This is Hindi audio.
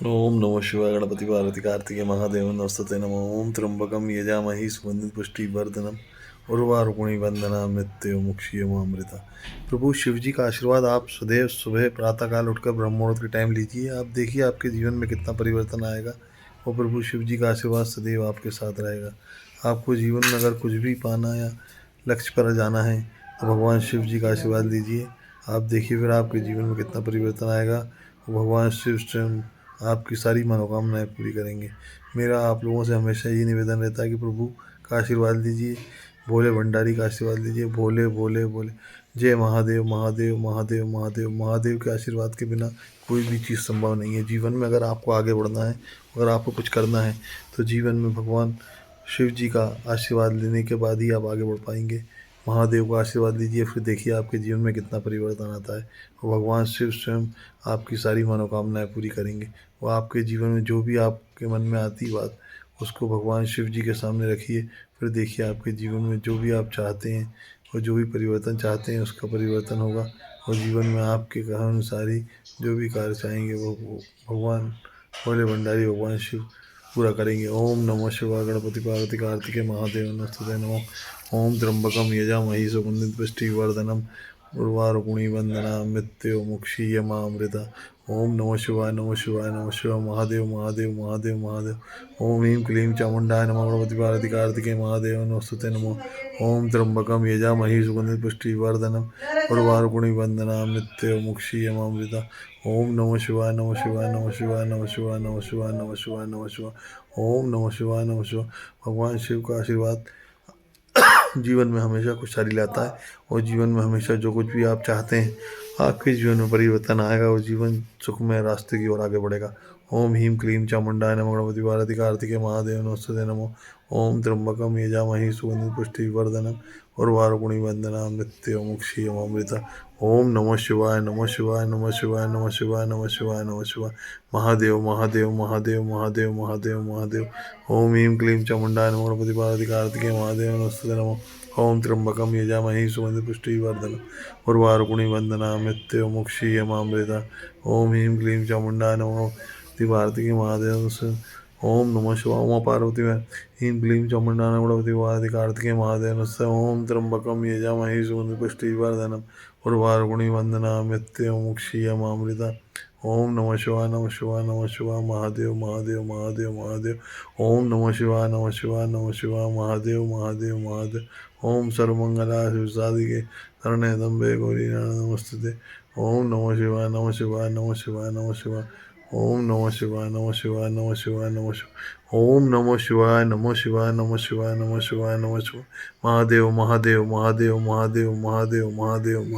ओम नमः शिवाय गणपति पार्वती कार्तिकेय महादेव नमस्ते नमः ओम त्र्यंबकम यजामहि सुगंधित पुष्टि वर्धनम उर्वारुकुणी वंदना मृत्यु मुक्षीयमामृता। प्रभु शिव जी का आशीर्वाद आप सदैव सुबह प्रातःकाल उठकर ब्रह्म मुहूर्त के टाइम लीजिए। आप देखिए आपके जीवन में कितना परिवर्तन आएगा और प्रभु शिव जी का आशीर्वाद सदैव आपके साथ रहेगा। आपको जीवन में अगर कुछ भी पाना या लक्ष्य पर जाना है तो भगवान शिव जी का आशीर्वाद लीजिए। आप देखिए फिर आपके जीवन में कितना परिवर्तन आएगा और भगवान शिव स्वयं आपकी सारी मनोकामनाएं पूरी करेंगे। मेरा आप लोगों से हमेशा यही निवेदन रहता है कि प्रभु का आशीर्वाद लीजिए, भोले भंडारी का आशीर्वाद लीजिए। भोले भोले भोले जय महादेव महादेव महादेव महादेव। महादेव के आशीर्वाद के बिना कोई भी चीज़ संभव नहीं है। जीवन में अगर आपको आगे बढ़ना है, अगर आपको कुछ करना है तो जीवन में भगवान शिव जी का आशीर्वाद लेने के बाद ही आप आगे बढ़ पाएंगे। महादेव का आशीर्वाद लीजिए, फिर देखिए आपके जीवन में कितना परिवर्तन आता है और भगवान शिव स्वयं आपकी सारी मनोकामनाएं पूरी करेंगे। वो आपके जीवन में जो भी आपके मन में आती बात उसको भगवान शिव जी के सामने रखिए। फिर देखिए आपके जीवन में जो भी आप चाहते हैं और जो भी परिवर्तन चाहते हैं उसका परिवर्तन होगा और जीवन में आपके कहा अनुसार ही जो भी कार्य चाहेंगे वो भगवान भोले भंडारी भगवान शिव पूरा करेंगे। ओम नमः शिवाय गणपति पार्वती कार्तिकेय महादेव नमस्ते नमः ओम त्र्यंबकम यजामहि सुगंधित पुष्टिवर्धनम उर्वारुकुणी वंदना मृत्यु मुक्षीयमामृता। ओम नमः शिवाय नमः शिवाय नमः शिवाय महादेव महादेव महादेव महादेव। ओम ह्रीं क्लीं चामुंडाय नमः गणपति पार्वती कार्तिकेय महादेव नमस्ते नमः ओम त्र्यंबकम यजामहि सुगंधित पुष्टिवर्धनम उर्वारुकुणी वंदना मृत्यु मुक्षीयमामृता। ओम नमः शिवाय नमः शिवाय नमः शिवाय नमः शिवाय नमः शिवाय नमः शिवाय नमः शिवाय। ओम नमः शिवाय नमः शिवाय। भगवान शिव का आशीर्वाद जीवन में हमेशा खुशहाली लाता है और जीवन में हमेशा जो कुछ भी आप चाहते हैं आपके जीवन में परिवर्तन आएगा और जीवन सुखमय रास्ते की ओर आगे बढ़ेगा। ओम ह्रीं क्लीं चामुंडाय नमः गणपति पार्वती कार्तिकेय महादेव नमस्ते नमः ओम त्र्यंबकम यजामहि सुगंधित पुष्टिवर्धनम उर्वारुकुणी वंदना मृत्यु मुक्षीयमामृता। ओम नमः शिवाय नमः शिवाय नमः शिवाय नमः शिवाय नमः शिवाय नमः शिवाय। महादेव महादेव महादेव महादेव महादेव महादेव। ओम ह्रीं क्लीं चामुंडाय नमः गणपति पार्वती कार्तिकेय महादेव नमस्ते नमः ओम त्र्यंबकम यजामहि सुगंधित पुष्टिवर्धनम उर्वारुकुणी वंदना मृत्यु मुक्षीयमामृता। ओम ह्रीं क्लीं चामुंडाय नमः कार्तिकेय महादेव नमस्ते। ओम नमः शिवाय। उमा पार्वती में ह्रीं क्लीं चामुंडाय नमः गणपति पार्वती कार्तिकेय महादेव नमस्ते। ओम त्र्यंबकम यजामहि सुगंधित पुष्टिवर्धनम उर्वारुकुणी वंदना मृत्यु मुक्षीयमामृता। ओम नमः शिवाय नमः शिवाय नमः शिवाय महादेव महादेव महादेव महादेव। ओम नमः शिवाय नमः शिवाय नमः शिवाय महादेव महादेव महादेव। ओम सर्वमंगला शिव साधिके शरण्ये त्र्यंबके गौरी नमोस्तुते। ओम नमः शिवाय नमः शिवाय नमः शिवाय नमः शिवाय। ओम नमः शिवाय नमः शिवाय नमः शिवाय नमः शिवाय। ओम नमः शिवाय नमः शिवाय नमः शिवाय नमः शिवाय नमः शिवाय। महादेव महादेव महादेव महादेव महादेव महादेव महादेव।